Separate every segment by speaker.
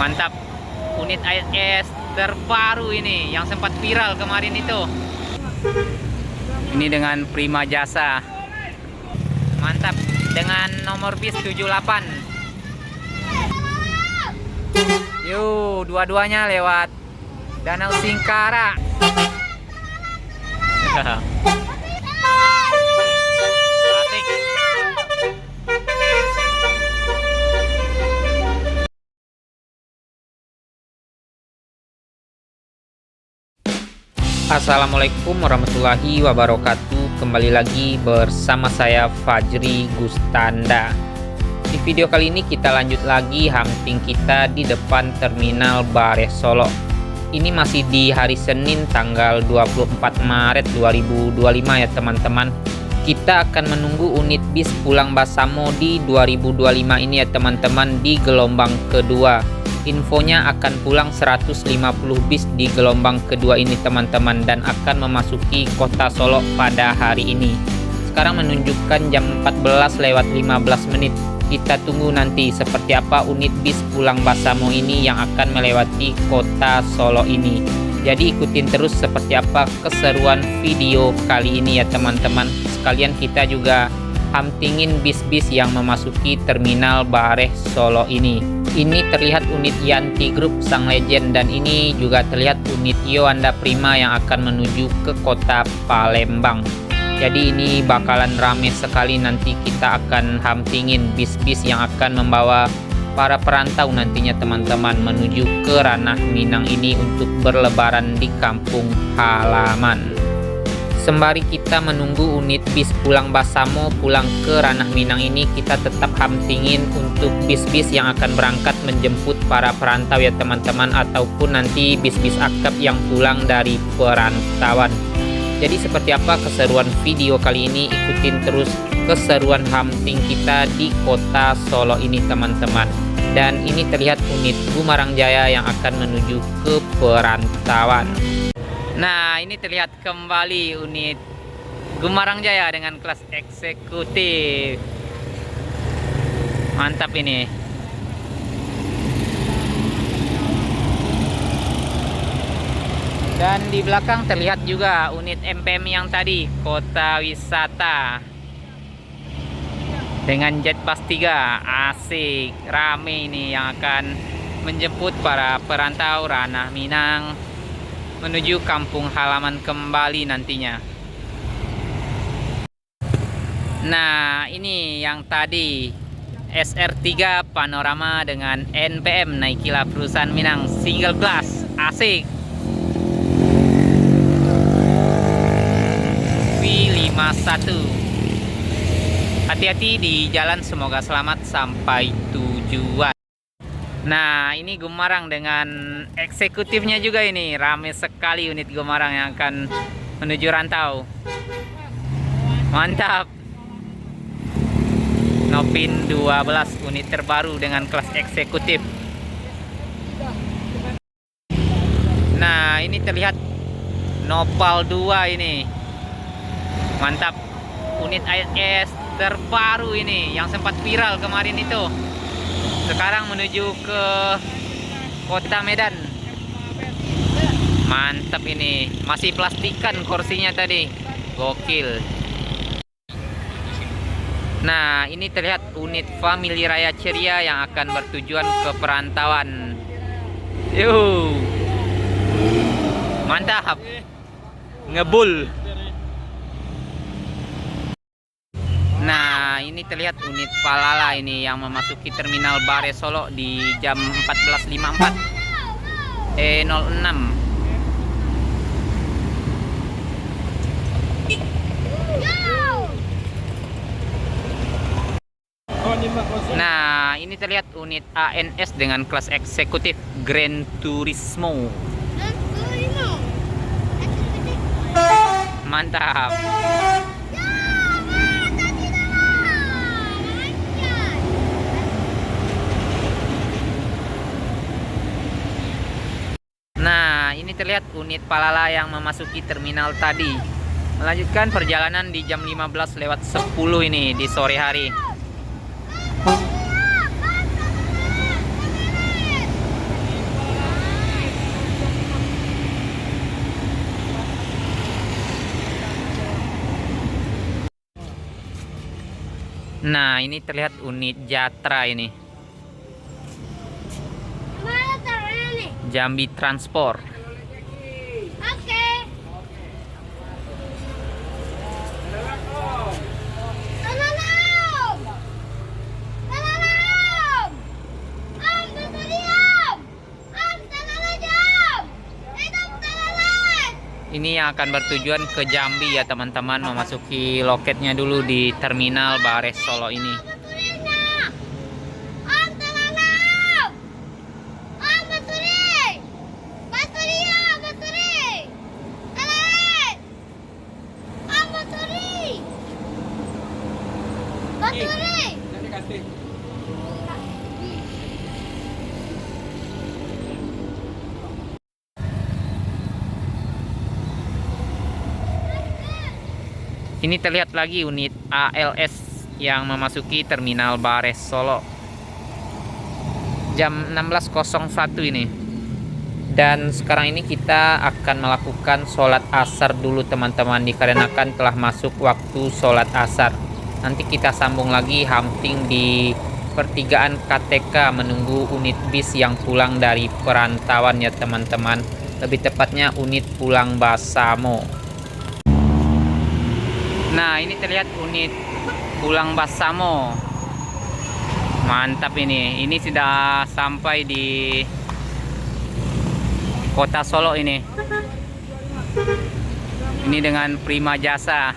Speaker 1: Mantap. Unit AS terbaru ini yang sempat viral kemarin itu. Ini dengan Prima Jasa. Mantap, dengan nomor bis 78. Yuk, dua-duanya lewat Danau Singkara. Asik. Assalamualaikum warahmatullahi wabarakatuh. Kembali lagi bersama saya Fajri Gustanda. Di video kali ini kita lanjut lagi hunting kita di depan Terminal Bare Solo. Ini masih di hari Senin tanggal 24 Maret 2025 ya teman-teman. Kita akan menunggu unit bis pulang Basamo di 2025 ini ya teman-teman, di gelombang kedua. Infonya akan pulang 150 bis di gelombang kedua ini teman-teman, dan akan memasuki kota Solo pada hari ini. Sekarang menunjukkan jam 14:15 menit. Kita tunggu nanti seperti apa unit bis pulang Basamo ini yang akan melewati kota Solo ini. Jadi ikutin terus seperti apa keseruan video kali ini ya teman-teman. Sekalian kita juga huntingin bis-bis yang memasuki Terminal Bare Solo ini. Ini terlihat unit Yanti Group Sang Legend, dan ini juga terlihat unit Yoanda Prima yang akan menuju ke kota Palembang. Jadi ini bakalan rame sekali, nanti kita akan huntingin bis-bis yang akan membawa para perantau nantinya teman-teman menuju ke Ranah Minang ini untuk berlebaran di kampung halaman. Sembari kita menunggu unit bis pulang Basamo pulang ke Ranah Minang ini, kita tetap huntingin untuk bis-bis yang akan berangkat menjemput para perantau ya teman-teman, ataupun nanti bis-bis akap yang pulang dari perantauan. Jadi seperti apa keseruan video kali ini, ikutin terus keseruan hunting kita di kota Solo ini teman-teman. Dan ini terlihat unit Gumarang Jaya yang akan menuju ke perantauan. Nah, ini terlihat kembali unit Gumarang Jaya dengan kelas eksekutif. Mantap ini. Dan di belakang terlihat juga unit MPM yang tadi, Kota Wisata. Dengan Jet Bus 3, asik, rame ini yang akan menjemput para perantau Ranah Minang menuju kampung halaman kembali nantinya. Nah, ini yang tadi SR3 Panorama dengan NPM Naikilah Perusahaan Minang single class, asik. V51. Hati-hati di jalan, semoga selamat sampai tujuan. Nah, ini Gumarang dengan eksekutifnya juga ini. Rame sekali unit Gumarang yang akan menuju rantau. Mantap. Novin 12 unit terbaru dengan kelas eksekutif. Nah, ini terlihat Nopal 2 ini. Mantap. Unit AS terbaru ini yang sempat viral kemarin itu. Sekarang menuju ke kota Medan. Mantap ini. Masih plastikan kursinya tadi. Gokil. Nah, ini terlihat unit Family Raya Ceria yang akan bertujuan ke perantauan. Yuh. Mantap. Ngebul. Nah, ini terlihat unit Palala ini yang memasuki Terminal Bare Solo di jam 14.54 06. Nah, ini terlihat unit ANS dengan kelas eksekutif Gran Turismo. Mantap. Nah, ini terlihat unit Palala yang memasuki terminal tadi. Melanjutkan perjalanan di jam 15:10 ini di sore hari. Nah, ini terlihat unit Jatra ini.
Speaker 2: Mana taruhnya nih?
Speaker 1: Jambi Transport.
Speaker 2: Oke. Tananam. Tananam. Betul diam. Tananam. Hidup tananam.
Speaker 1: Ini yang akan bertujuan ke Jambi ya teman-teman, memasuki loketnya dulu di Terminal Bares Solo ini.
Speaker 2: Betulnya. Tananam. Betuli. Betulia. Betuli. Tananam. Betuli. Betuli.
Speaker 1: Ini terlihat lagi unit ALS yang memasuki Terminal Bares Solo. Jam 16.01 ini. Dan sekarang ini kita akan melakukan sholat asar dulu teman-teman, dikarenakan telah masuk waktu sholat asar. Nanti kita sambung lagi hunting di pertigaan KTK menunggu unit bis yang pulang dari perantauan ya teman-teman. Lebih tepatnya unit pulang Basamo. Nah, ini terlihat unit pulang Basamo. Mantap ini. Ini sudah sampai di Kota Solo ini. Ini dengan Prima Jasa.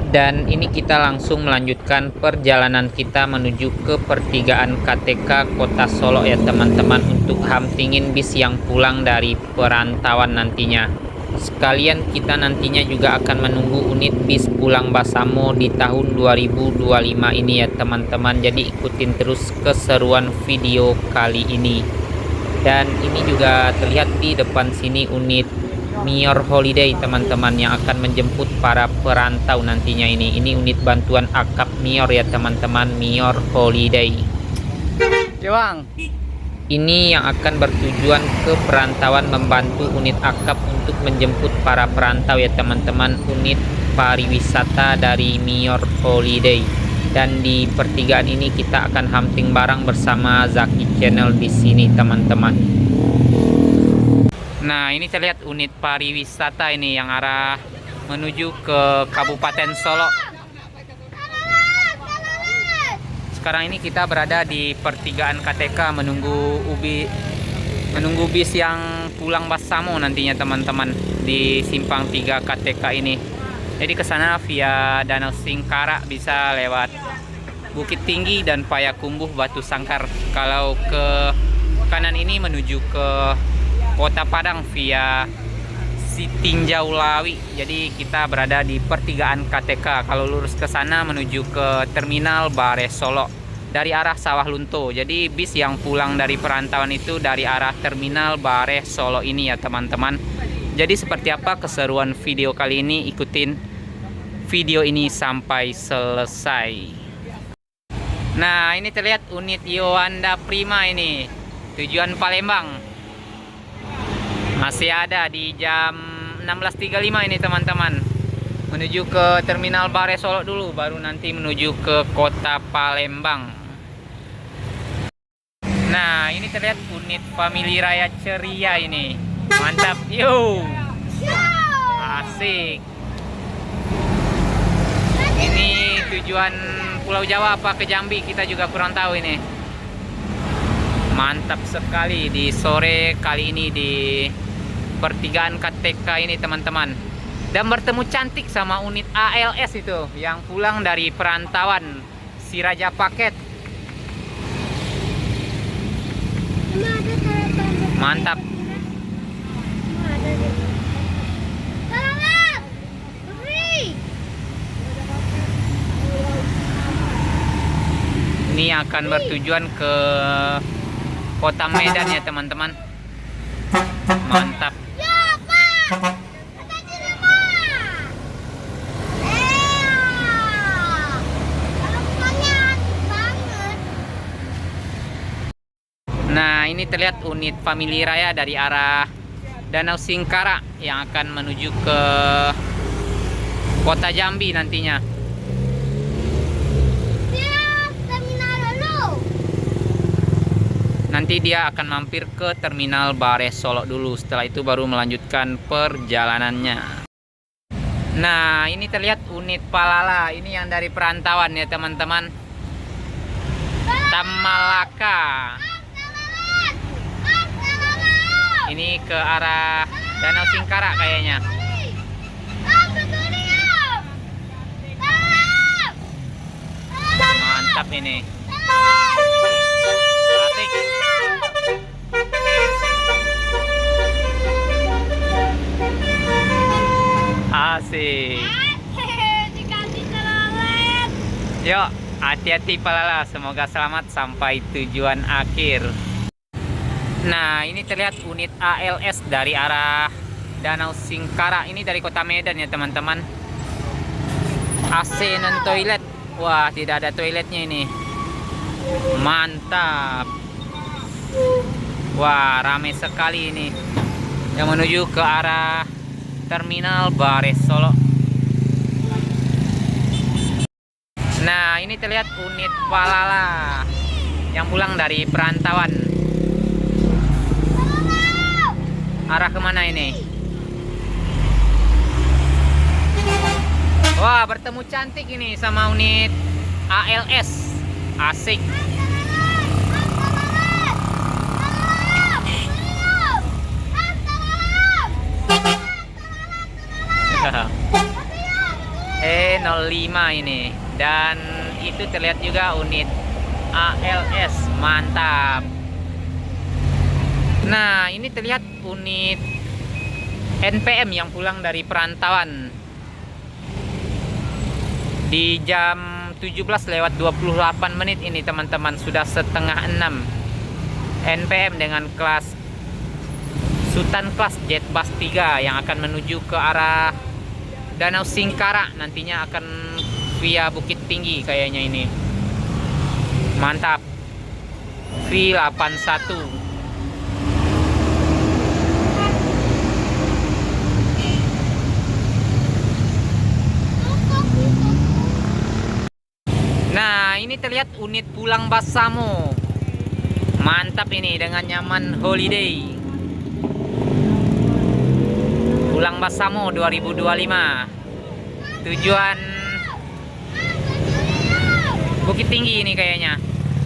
Speaker 1: Dan ini kita langsung melanjutkan perjalanan kita menuju ke pertigaan KTK Kota Solo ya teman-teman, untuk huntingin bis yang pulang dari perantauan nantinya. Sekalian kita nantinya juga akan menunggu unit bis pulang Basamo di tahun 2025 ini ya teman-teman. Jadi ikutin terus keseruan video kali ini. Dan ini juga terlihat di depan sini unit Mior Holiday teman-teman, yang akan menjemput para perantau nantinya ini. Ini unit bantuan akap Mior ya teman-teman, Mior Holiday.
Speaker 3: Cewang.
Speaker 1: Ini yang akan bertujuan ke perantauan membantu unit akap untuk menjemput para perantau ya teman-teman, unit pariwisata dari Mior Holiday. Dan di pertigaan ini kita akan hunting bareng bersama Zaki Channel di sini teman-teman. Nah, ini terlihat unit pariwisata ini yang arah menuju ke Kabupaten Solo. Sekarang ini kita berada di pertigaan KTK menunggu bis yang pulang Basamo nantinya teman-teman, di simpang 3 KTK ini. Jadi ke sana via Danau Singkara bisa lewat Bukit Tinggi dan Payakumbuh Batu Sangkar. Kalau ke kanan ini menuju ke Kota Padang via Sitinjau Lawi. Jadi kita berada di pertigaan KTK. Kalau lurus ke sana menuju ke Terminal Bares Solo dari arah Sawah Lunto. Jadi bis yang pulang dari perantauan itu dari arah Terminal Bares Solo ini ya teman-teman. Jadi seperti apa keseruan video kali ini, ikutin video ini sampai selesai. Nah, ini terlihat unit Yoanda Prima ini, tujuan Palembang. Masih ada di jam 16.35 ini teman-teman, menuju ke Terminal Bares Solo dulu, baru nanti menuju ke Kota Palembang. Nah, ini terlihat unit Family Raya Ceria ini. Mantap, yo. Asik. Ini tujuan Pulau Jawa apa ke Jambi kita juga kurang tahu ini. Mantap sekali di sore kali ini di pertigaan KTK ini teman-teman. Dan bertemu cantik sama unit ALS itu yang pulang dari perantauan si Raja Paket. Mantap. Ini akan bertujuan ke Kota Medan ya teman-teman. Mantap. Nah, ini ini terlihat unit Family Raya dari arah Danau Singkara yang akan menuju ke Kota Jambi nantinya.
Speaker 2: Siap, terminal dulu.
Speaker 1: Nanti dia akan mampir ke Terminal Bares Solok dulu. Setelah itu baru melanjutkan perjalanannya. Nah, ini terlihat unit Palala. Ini yang dari perantauan ya teman-teman. Tamalaka. Ini ke arah Danau Singkara kayaknya. Mantap ini. Asik. Asik.
Speaker 2: Dikasih telolet.
Speaker 1: Yuk, hati-hati Palala. Semoga selamat sampai tujuan akhir. Nah, ini terlihat unit ALS dari arah Danau Singkara. Ini dari Kota Medan ya teman-teman. AC non toilet. Wah, tidak ada toiletnya ini. Mantap. Wah, ramai sekali ini. Yang menuju ke arah Terminal Bares Solok. Nah, ini terlihat unit Palala yang pulang dari perantauan. Arah kemana ini? Wah, bertemu cantik ini sama unit ALS. Asik. E05 ini. Dan itu terlihat juga unit ALS. Mantap. Nah, ini terlihat unit NPM yang pulang dari perantauan di jam 17:28 ini teman-teman. Sudah setengah 6. NPM dengan kelas Sultan Class Jet Bus 3 yang akan menuju ke arah Danau Singkara. Nantinya akan via Bukit Tinggi kayaknya ini. Mantap. V81. Nah, ini terlihat unit pulang Basamo. Mantap ini dengan nyaman holiday. Pulang Basamo 2025. Tujuan Bukit Tinggi ini kayaknya.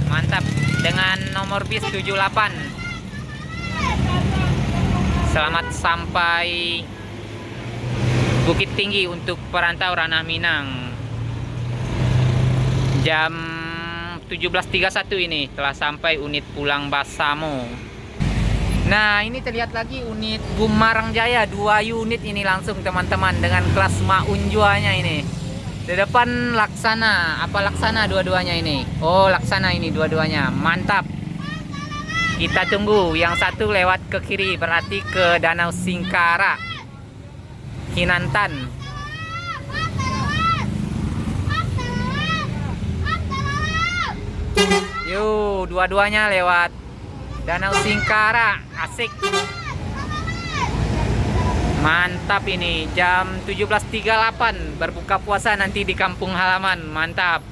Speaker 1: Mantap dengan nomor bis 78. Selamat sampai Bukit Tinggi untuk perantau Ranah Minang. Jam 17.31 ini telah sampai unit pulang Basamo. Nah, ini terlihat lagi unit Bumarang Jaya. 2 unit ini langsung teman-teman dengan kelas Maunjuanya ini. Di depan Laksana. Apa Laksana dua-duanya ini? Oh, Laksana ini dua-duanya. Mantap. Kita tunggu. Yang satu lewat ke kiri berarti ke Danau Singkara, Kinantan. Yuk, dua-duanya lewat Danau Singkara. Asik. Mantap ini. Jam 17.38 berbuka puasa nanti di kampung halaman. Mantap.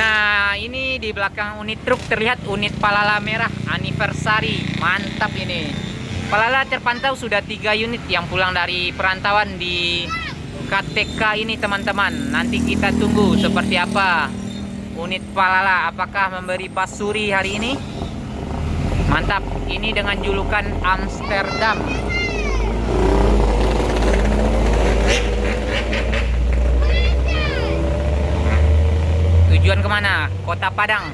Speaker 1: Nah, ini di belakang unit truk terlihat unit Palala merah anniversary. Mantap ini. Palala terpantau sudah 3 unit yang pulang dari perantauan di KTK ini teman-teman. Nanti kita tunggu seperti apa unit Palala, apakah memberi pasuri hari ini. Mantap, ini dengan julukan Amsterdam. Tujuan kemana? Kota Padang.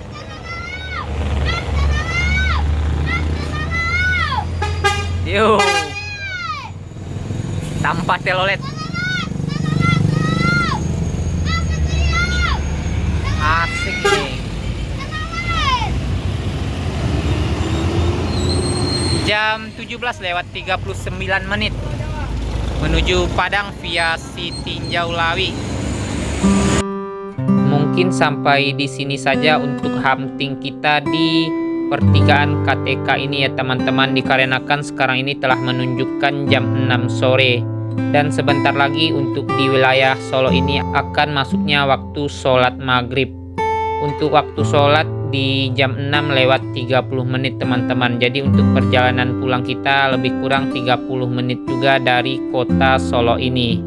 Speaker 1: Yuk, tanpa telolet. Asik nih. Jam 17:39 menuju Padang via Sitinjau Lawi. Mungkin sampai di sini saja untuk hunting kita di pertigaan KTK ini ya teman-teman, dikarenakan sekarang ini telah menunjukkan jam 6 sore. Dan sebentar lagi untuk di wilayah Solo ini akan masuknya waktu sholat maghrib. Untuk waktu sholat di jam 6 lewat 30 menit teman-teman. Jadi untuk perjalanan pulang kita lebih kurang 30 menit juga dari kota Solo ini.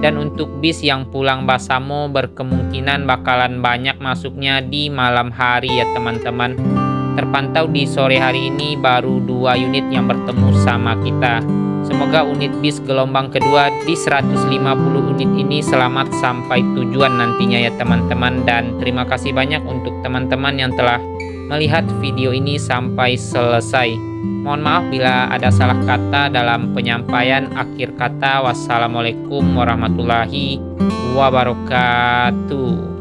Speaker 1: Dan untuk bis yang pulang Basamo berkemungkinan bakalan banyak masuknya di malam hari ya teman-teman. Terpantau di sore hari ini baru 2 unit yang bertemu sama kita. Semoga unit bis gelombang kedua di 150 unit ini selamat sampai tujuan nantinya ya teman-teman. Dan terima kasih banyak untuk teman-teman yang telah melihat video ini sampai selesai. Mohon maaf bila ada salah kata dalam penyampaian akhir kata. Wassalamualaikum warahmatullahi wabarakatuh.